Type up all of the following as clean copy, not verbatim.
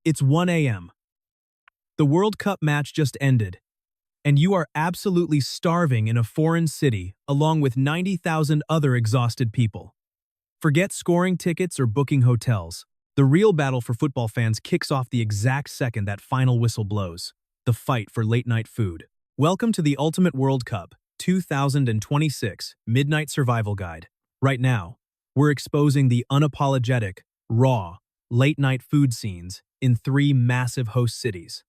It's 1 a.m. The World Cup match just ended, and you are absolutely starving in a foreign city along with 90,000 other exhausted people. Forget scoring tickets or booking hotels. The real battle for football fans kicks off the exact second that final whistle blows. The fight for late-night food. Welcome to the Ultimate World Cup 2026 Midnight Survival Guide. Right now, we're exposing the unapologetic, raw, late-night food scenes in three massive host cities: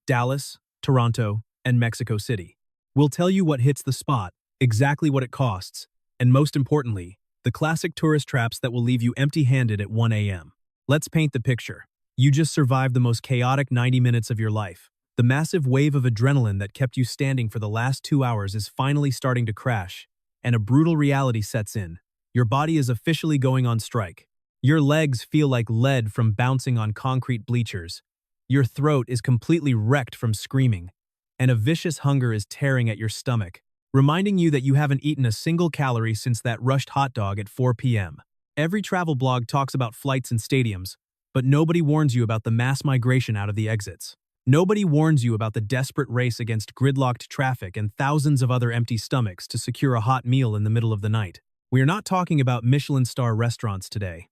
Dallas, Toronto, and Mexico City. We'll tell you what hits the spot, exactly what it costs, and most importantly, the classic tourist traps that will leave you empty-handed at 1 a.m. Let's paint the picture. You just survived the most chaotic 90 minutes of your life. The massive wave of adrenaline that kept you standing for the last 2 hours is finally starting to crash, and a brutal reality sets in. Your body is officially going on strike. Your legs feel like lead from bouncing on concrete bleachers. Your throat is completely wrecked from screaming, and a vicious hunger is tearing at your stomach, reminding you that you haven't eaten a single calorie since that rushed hot dog at 4 p.m. Every travel blog talks about flights and stadiums, but nobody warns you about the mass migration out of the exits. Nobody warns you about the desperate race against gridlocked traffic and thousands of other empty stomachs to secure a hot meal in the middle of the night. We are not talking about Michelin star restaurants today.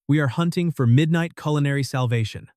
We are hunting for midnight culinary salvation.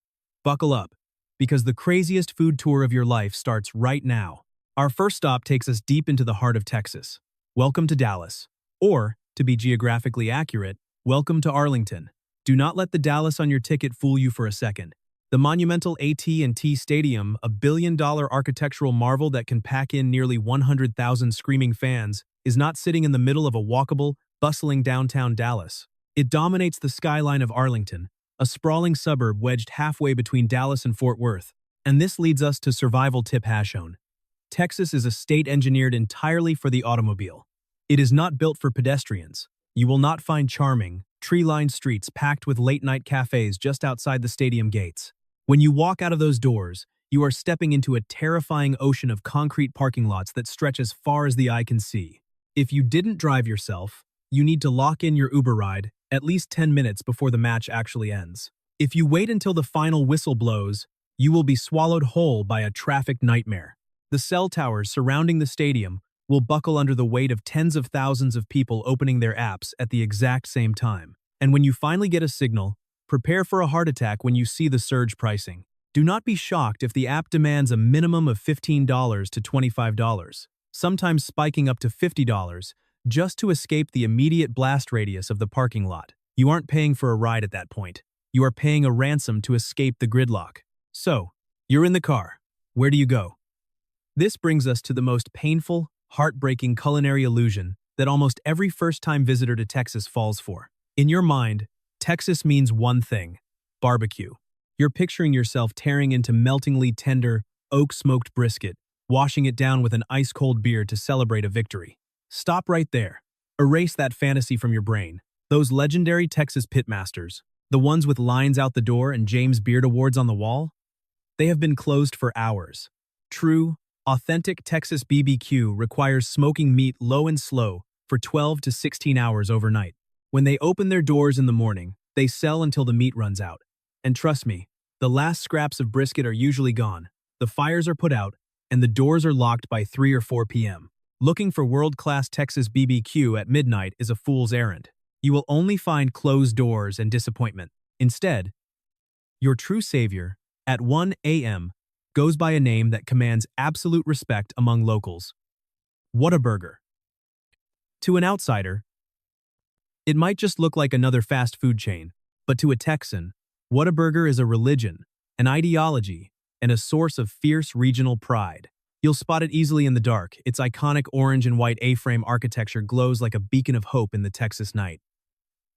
Buckle up, because the craziest food tour of your life starts right now. Our first stop takes us deep into the heart of Texas. Welcome to Dallas. Or, to be geographically accurate, welcome to Arlington. Do not let the Dallas on your ticket fool you for a second. The monumental AT&T Stadium, a billion-dollar architectural marvel that can pack in nearly 100,000 screaming fans, is not sitting in the middle of a walkable, bustling downtown Dallas. It dominates the skyline of Arlington, a sprawling suburb wedged halfway between Dallas and Fort Worth. And this leads us to survival tip #. Texas is a state engineered entirely for the automobile. It is not built for pedestrians. You will not find charming, tree-lined streets packed with late-night cafes just outside the stadium gates. When you walk out of those doors, you are stepping into a terrifying ocean of concrete parking lots that stretch as far as the eye can see. If you didn't drive yourself, you need to lock in your Uber ride at least 10 minutes before the match actually ends. If you wait until the final whistle blows, you will be swallowed whole by a traffic nightmare. The cell towers surrounding the stadium will buckle under the weight of tens of thousands of people opening their apps at the exact same time. And when you finally get a signal, prepare for a heart attack when you see the surge pricing. Do not be shocked if the app demands a minimum of $15 to $25, sometimes spiking up to $50, just to escape the immediate blast radius of the parking lot. You aren't paying for a ride at that point. You are paying a ransom to escape the gridlock. So, you're in the car. Where do you go? This brings us to the most painful, heartbreaking culinary illusion that almost every first-time visitor to Texas falls for. In your mind, Texas means one thing: barbecue. You're picturing yourself tearing into meltingly tender, oak-smoked brisket, washing it down with an ice-cold beer to celebrate a victory. Stop right there. Erase that fantasy from your brain. Those legendary Texas pitmasters, the ones with lines out the door and James Beard awards on the wall, they have been closed for hours. True, authentic Texas BBQ requires smoking meat low and slow for 12 to 16 hours overnight. When they open their doors in the morning, they sell until the meat runs out. And trust me, the last scraps of brisket are usually gone, the fires are put out, and the doors are locked by 3 or 4 p.m. Looking for world-class Texas BBQ at midnight is a fool's errand. You will only find closed doors and disappointment. Instead, your true savior, at 1 a.m., goes by a name that commands absolute respect among locals: Whataburger. To an outsider, it might just look like another fast food chain, but to a Texan, Whataburger is a religion, an ideology, and a source of fierce regional pride. You'll spot it easily in the dark. Its iconic orange and white A-frame architecture glows like a beacon of hope in the Texas night.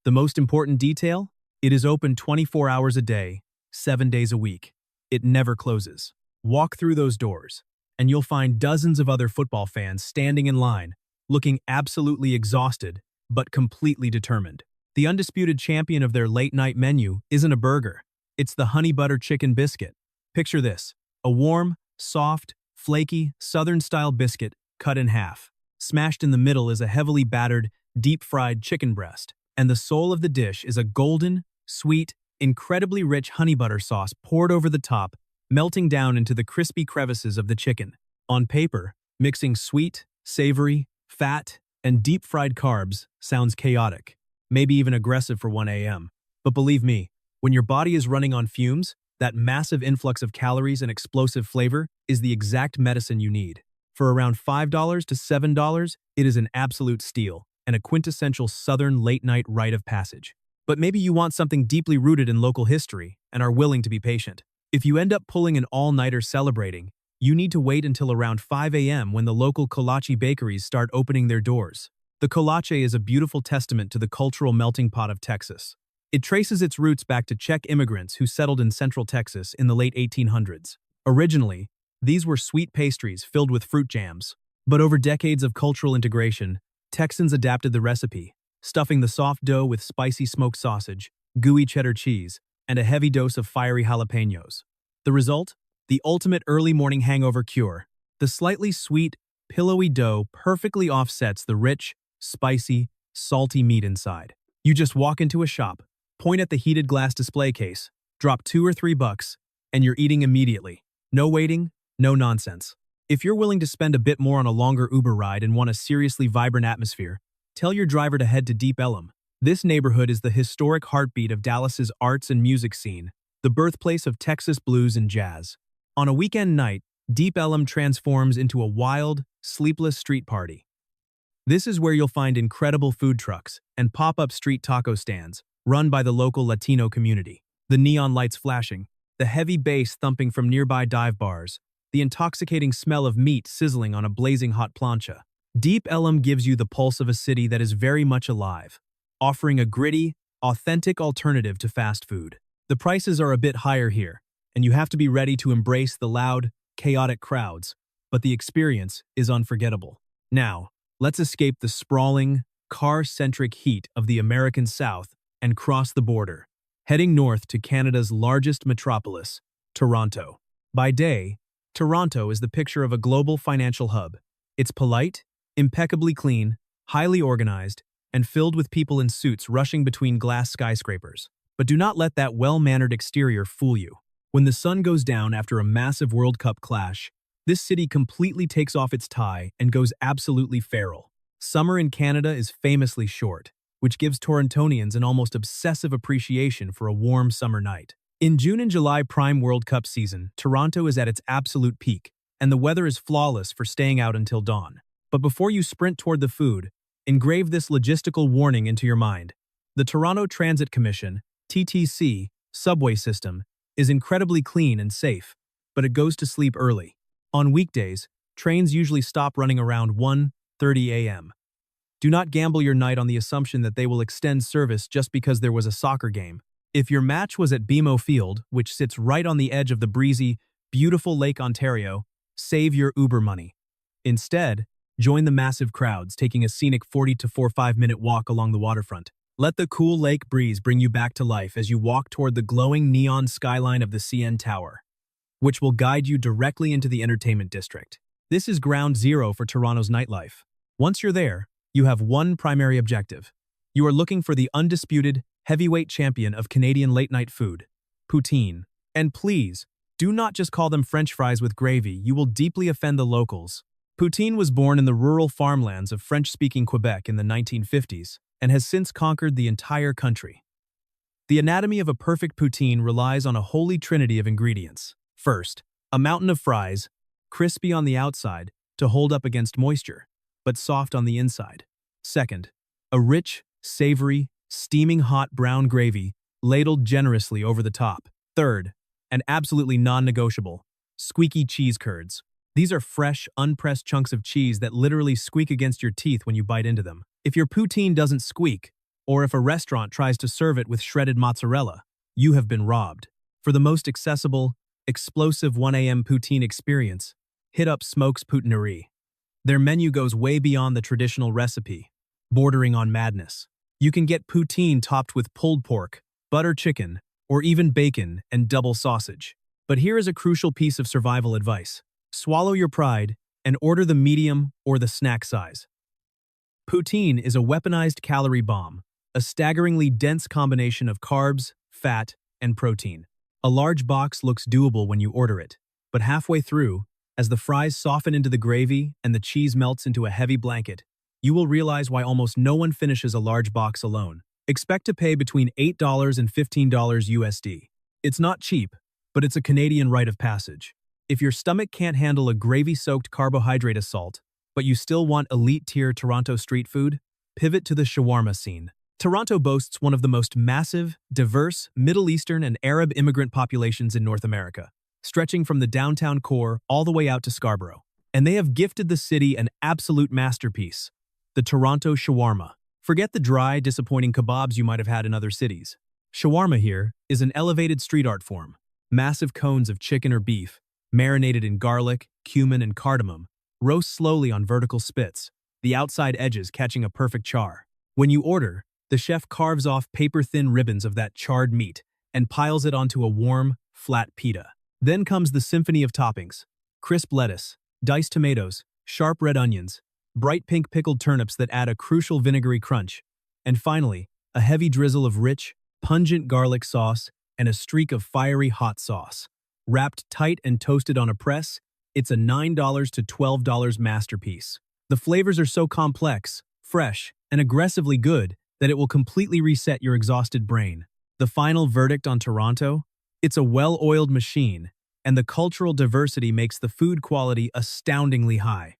The most important detail? It is open 24 hours a day, 7 days a week. It never closes. Walk through those doors, and you'll find dozens of other football fans standing in line, looking absolutely exhausted, but completely determined. The undisputed champion of their late-night menu isn't a burger. It's the honey butter chicken biscuit. Picture this: a warm, soft, flaky, Southern-style biscuit cut in half. Smashed in the middle is a heavily battered, deep-fried chicken breast, and the soul of the dish is a golden, sweet, incredibly rich honey butter sauce poured over the top, melting down into the crispy crevices of the chicken. On paper, mixing sweet, savory, fat, and deep-fried carbs sounds chaotic, maybe even aggressive for 1 a.m. But believe me, when your body is running on fumes, that massive influx of calories and explosive flavor is the exact medicine you need. For around $5 to $7, it is an absolute steal and a quintessential Southern late-night rite of passage. But maybe you want something deeply rooted in local history and are willing to be patient. If you end up pulling an all-nighter celebrating, you need to wait until around 5 a.m. when the local kolache bakeries start opening their doors. The kolache is a beautiful testament to the cultural melting pot of Texas. It traces its roots back to Czech immigrants who settled in central Texas in the late 1800s. Originally, these were sweet pastries filled with fruit jams. But over decades of cultural integration, Texans adapted the recipe, stuffing the soft dough with spicy smoked sausage, gooey cheddar cheese, and a heavy dose of fiery jalapenos. The result? The ultimate early morning hangover cure. The slightly sweet, pillowy dough perfectly offsets the rich, spicy, salty meat inside. You just walk into a shop, point at the heated glass display case, drop $2 or $3, and you're eating immediately. No waiting, no nonsense. If you're willing to spend a bit more on a longer Uber ride and want a seriously vibrant atmosphere, tell your driver to head to Deep Ellum. This neighborhood is the historic heartbeat of Dallas's arts and music scene, the birthplace of Texas blues and jazz. On a weekend night, Deep Ellum transforms into a wild, sleepless street party. This is where you'll find incredible food trucks and pop-up street taco stands run by the local Latino community. The neon lights flashing, the heavy bass thumping from nearby dive bars, the intoxicating smell of meat sizzling on a blazing hot plancha. Deep Ellum gives you the pulse of a city that is very much alive, offering a gritty, authentic alternative to fast food. The prices are a bit higher here, and you have to be ready to embrace the loud, chaotic crowds, but the experience is unforgettable. Now, let's escape the sprawling, car-centric heat of the American South and cross the border, heading north to Canada's largest metropolis, Toronto. By day, Toronto is the picture of a global financial hub. It's polite, impeccably clean, highly organized, and filled with people in suits rushing between glass skyscrapers. But do not let that well-mannered exterior fool you. When the sun goes down after a massive World Cup clash, this city completely takes off its tie and goes absolutely feral. Summer in Canada is famously short, which gives Torontonians an almost obsessive appreciation for a warm summer night. In June and July prime World Cup season, Toronto is at its absolute peak, and the weather is flawless for staying out until dawn. But before you sprint toward the food, engrave this logistical warning into your mind. The Toronto Transit Commission, TTC, subway system is incredibly clean and safe, but it goes to sleep early. On weekdays, trains usually stop running around 1:30 a.m. Do not gamble your night on the assumption that they will extend service just because there was a soccer game. If your match was at BMO Field, which sits right on the edge of the breezy, beautiful Lake Ontario, save your Uber money. Instead, join the massive crowds taking a scenic 40 to 45-minute walk along the waterfront. Let the cool lake breeze bring you back to life as you walk toward the glowing neon skyline of the CN Tower, which will guide you directly into the entertainment district. This is ground zero for Toronto's nightlife. Once you're there, you have one primary objective. You are looking for the undisputed, heavyweight champion of Canadian late-night food, poutine. And please, do not just call them French fries with gravy, you will deeply offend the locals. Poutine was born in the rural farmlands of French-speaking Quebec in the 1950s and has since conquered the entire country. The anatomy of a perfect poutine relies on a holy trinity of ingredients. First, a mountain of fries, crispy on the outside to hold up against moisture, but soft on the inside. Second, a rich, savory, steaming hot brown gravy ladled generously over the top. Third, and absolutely non-negotiable, squeaky cheese curds. These are fresh, unpressed chunks of cheese that literally squeak against your teeth when you bite into them. If your poutine doesn't squeak, or if a restaurant tries to serve it with shredded mozzarella, you have been robbed. For the most accessible, explosive 1 a.m. poutine experience, hit up Smoke's Poutinerie. Their menu goes way beyond the traditional recipe, bordering on madness. You can get poutine topped with pulled pork, butter chicken, or even bacon and double sausage. But here is a crucial piece of survival advice. Swallow your pride and order the medium or the snack size. Poutine is a weaponized calorie bomb, a staggeringly dense combination of carbs, fat, and protein. A large box looks doable when you order it, but halfway through, as the fries soften into the gravy and the cheese melts into a heavy blanket, you will realize why almost no one finishes a large box alone. Expect to pay between $8 and $15 USD. It's not cheap, but it's a Canadian rite of passage. If your stomach can't handle a gravy-soaked carbohydrate assault, but you still want elite-tier Toronto street food, pivot to the shawarma scene. Toronto boasts one of the most massive, diverse Middle Eastern and Arab immigrant populations in North America, stretching from the downtown core all the way out to Scarborough. And they have gifted the city an absolute masterpiece, the Toronto shawarma. Forget the dry, disappointing kebabs you might have had in other cities. Shawarma here is an elevated street art form. Massive cones of chicken or beef, marinated in garlic, cumin, and cardamom, roast slowly on vertical spits, the outside edges catching a perfect char. When you order, the chef carves off paper-thin ribbons of that charred meat and piles it onto a warm, flat pita. Then comes the symphony of toppings: crisp lettuce, diced tomatoes, sharp red onions, bright pink pickled turnips that add a crucial vinegary crunch, and finally, a heavy drizzle of rich, pungent garlic sauce and a streak of fiery hot sauce. Wrapped tight and toasted on a press, it's a $9 to $12 masterpiece. The flavors are so complex, fresh, and aggressively good that it will completely reset your exhausted brain. The final verdict on Toronto? It's a well-oiled machine, and the cultural diversity makes the food quality astoundingly high.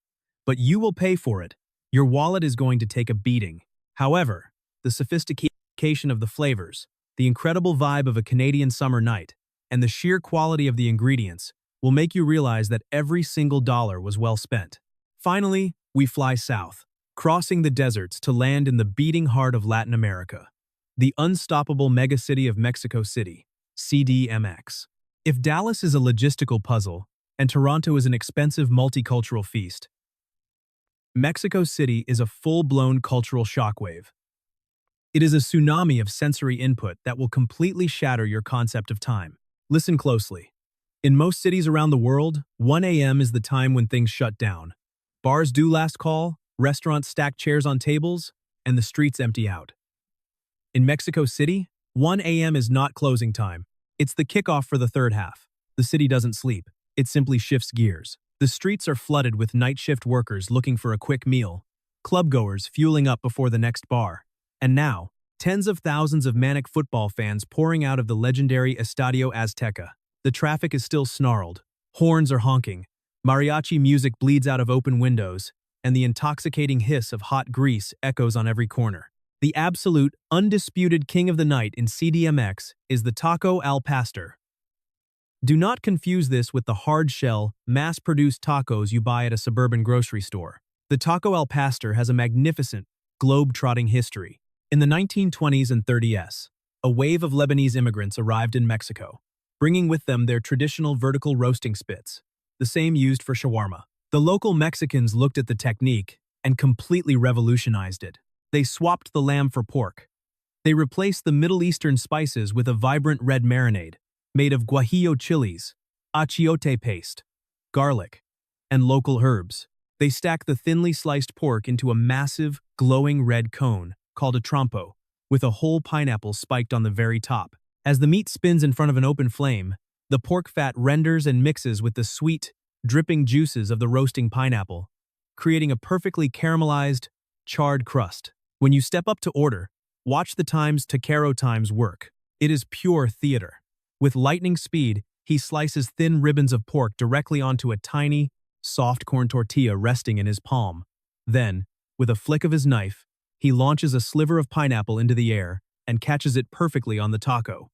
But you will pay for it. Your wallet is going to take a beating. However, the sophistication of the flavors, the incredible vibe of a Canadian summer night, and the sheer quality of the ingredients will make you realize that every single dollar was well spent. Finally, we fly south, crossing the deserts to land in the beating heart of Latin America, the unstoppable megacity of Mexico City, CDMX. If Dallas is a logistical puzzle and Toronto is an expensive multicultural feast, Mexico City is a full-blown cultural shockwave. It is a tsunami of sensory input that will completely shatter your concept of time. Listen closely. In most cities around the world, 1 a.m. is the time when things shut down. Bars do last call, restaurants stack chairs on tables, and the streets empty out. In Mexico City, 1 a.m. is not closing time. It's the kickoff for the third half. The city doesn't sleep. It simply shifts gears. The streets are flooded with night shift workers looking for a quick meal, clubgoers fueling up before the next bar, and now, tens of thousands of manic football fans pouring out of the legendary Estadio Azteca. The traffic is still snarled, horns are honking, mariachi music bleeds out of open windows, and the intoxicating hiss of hot grease echoes on every corner. The absolute, undisputed king of the night in CDMX is the taco al pastor. Do not confuse this with the hard-shell, mass-produced tacos you buy at a suburban grocery store. The taco al pastor has a magnificent, globe-trotting history. In the 1920s and 30s, a wave of Lebanese immigrants arrived in Mexico, bringing with them their traditional vertical roasting spits, the same used for shawarma. The local Mexicans looked at the technique and completely revolutionized it. They swapped the lamb for pork. They replaced the Middle Eastern spices with a vibrant red marinade, made of guajillo chilies, achiote paste, garlic, and local herbs. They stack the thinly sliced pork into a massive, glowing red cone, called a trompo, with a whole pineapple spiked on the very top. As the meat spins in front of an open flame, the pork fat renders and mixes with the sweet, dripping juices of the roasting pineapple, creating a perfectly caramelized, charred crust. When you step up to order, watch the taquero times work. It is pure theater. With lightning speed, he slices thin ribbons of pork directly onto a tiny, soft corn tortilla resting in his palm. Then, with a flick of his knife, he launches a sliver of pineapple into the air and catches it perfectly on the taco.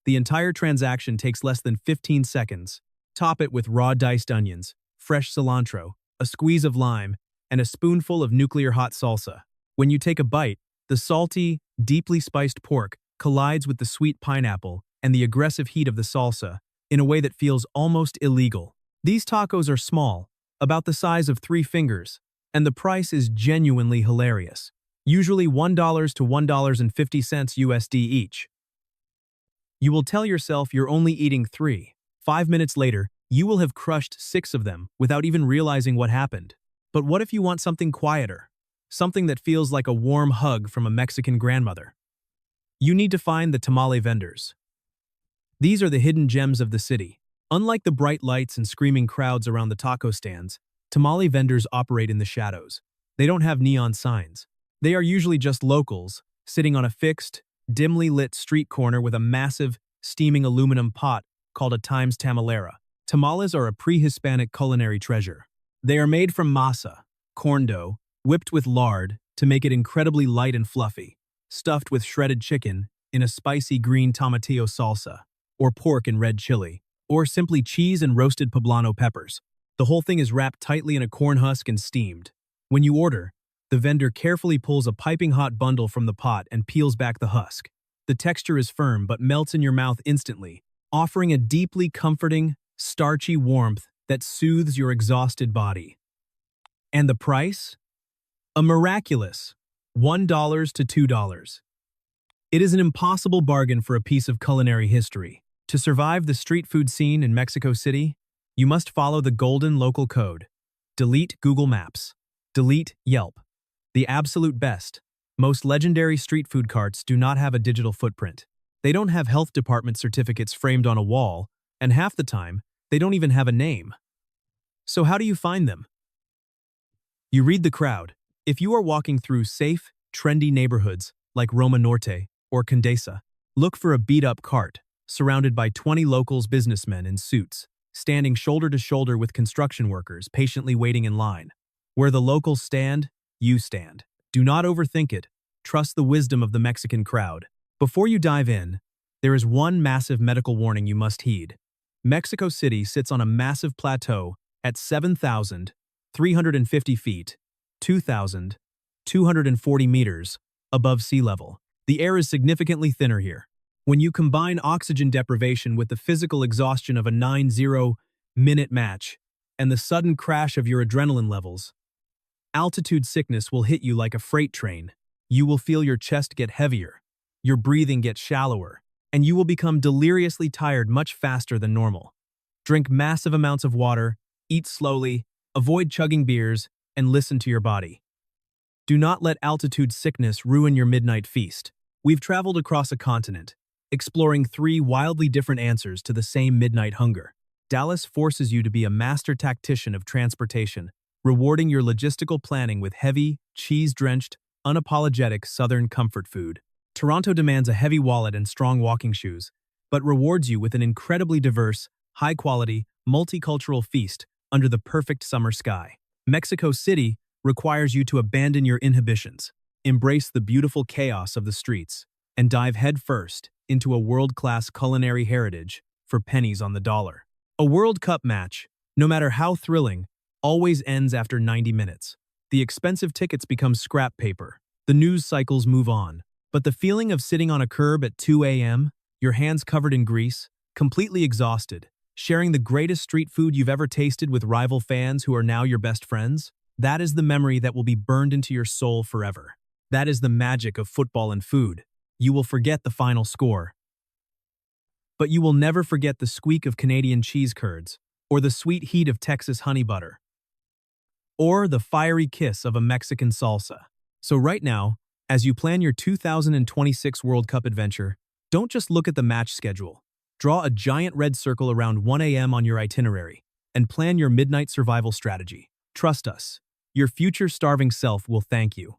The entire transaction takes less than 15 seconds. Top it with raw diced onions, fresh cilantro, a squeeze of lime, and a spoonful of nuclear hot salsa. When you take a bite, the salty, deeply spiced pork collides with the sweet pineapple and the aggressive heat of the salsa in a way that feels almost illegal. These tacos are small, about the size of 3 fingers, and the price is genuinely hilarious, usually $1 to $1.50 USD each. You will tell yourself you're only eating 3. 5 minutes later, you will have crushed 6 of them without even realizing what happened. But what if you want something quieter? Something that feels like a warm hug from a Mexican grandmother? You need to find the tamale vendors. These are the hidden gems of the city. Unlike the bright lights and screaming crowds around the taco stands, tamale vendors operate in the shadows. They don't have neon signs. They are usually just locals, sitting on a fixed, dimly lit street corner with a massive, steaming aluminum pot called a Times Tamalera. Tamales are a pre-Hispanic culinary treasure. They are made from masa, corn dough, whipped with lard to make it incredibly light and fluffy, stuffed with shredded chicken in a spicy green tomatillo salsa, or pork and red chili, or simply cheese and roasted poblano peppers. The whole thing is wrapped tightly in a corn husk and steamed. When you order, the vendor carefully pulls a piping hot bundle from the pot and peels back the husk. The texture is firm but melts in your mouth instantly, offering a deeply comforting, starchy warmth that soothes your exhausted body. And the price? A miraculous $1 to $2. It is an impossible bargain for a piece of culinary history. To survive the street food scene in Mexico City, you must follow the golden local code. Delete Google Maps. Delete Yelp. The absolute best, most legendary street food carts do not have a digital footprint. They don't have health department certificates framed on a wall, and half the time, they don't even have a name. So how do you find them? You read the crowd. If you are walking through safe, trendy neighborhoods like Roma Norte or Condesa, look for a beat-up cart surrounded by 20 locals businessmen in suits, standing shoulder to shoulder with construction workers patiently waiting in line. Where the locals stand, you stand. Do not overthink it. Trust the wisdom of the Mexican crowd. Before you dive in, there is one massive medical warning you must heed. Mexico City sits on a massive plateau at 7,350 feet, 2,240 meters, above sea level. The air is significantly thinner here. When you combine oxygen deprivation with the physical exhaustion of a 90-minute match and the sudden crash of your adrenaline levels, altitude sickness will hit you like a freight train. You will feel your chest get heavier, your breathing get shallower, and you will become deliriously tired much faster than normal. Drink massive amounts of water, eat slowly, avoid chugging beers, and listen to your body. Do not let altitude sickness ruin your midnight feast. We've traveled across a continent, exploring 3 wildly different answers to the same midnight hunger. Dallas forces you to be a master tactician of transportation, rewarding your logistical planning with heavy, cheese-drenched, unapologetic Southern comfort food. Toronto demands a heavy wallet and strong walking shoes, but rewards you with an incredibly diverse, high-quality, multicultural feast under the perfect summer sky. Mexico City requires you to abandon your inhibitions, embrace the beautiful chaos of the streets, and dive headfirst into a world-class culinary heritage for pennies on the dollar. A World Cup match, no matter how thrilling, always ends after 90 minutes. The expensive tickets become scrap paper. The news cycles move on. But the feeling of sitting on a curb at 2 a.m., your hands covered in grease, completely exhausted, sharing the greatest street food you've ever tasted with rival fans who are now your best friends, that is the memory that will be burned into your soul forever. That is the magic of football and food. You will forget the final score, but you will never forget the squeak of Canadian cheese curds, or the sweet heat of Texas honey butter, or the fiery kiss of a Mexican salsa. So right now, as you plan your 2026 World Cup adventure, don't just look at the match schedule. Draw a giant red circle around 1 a.m. on your itinerary and plan your midnight survival strategy. Trust us, your future starving self will thank you.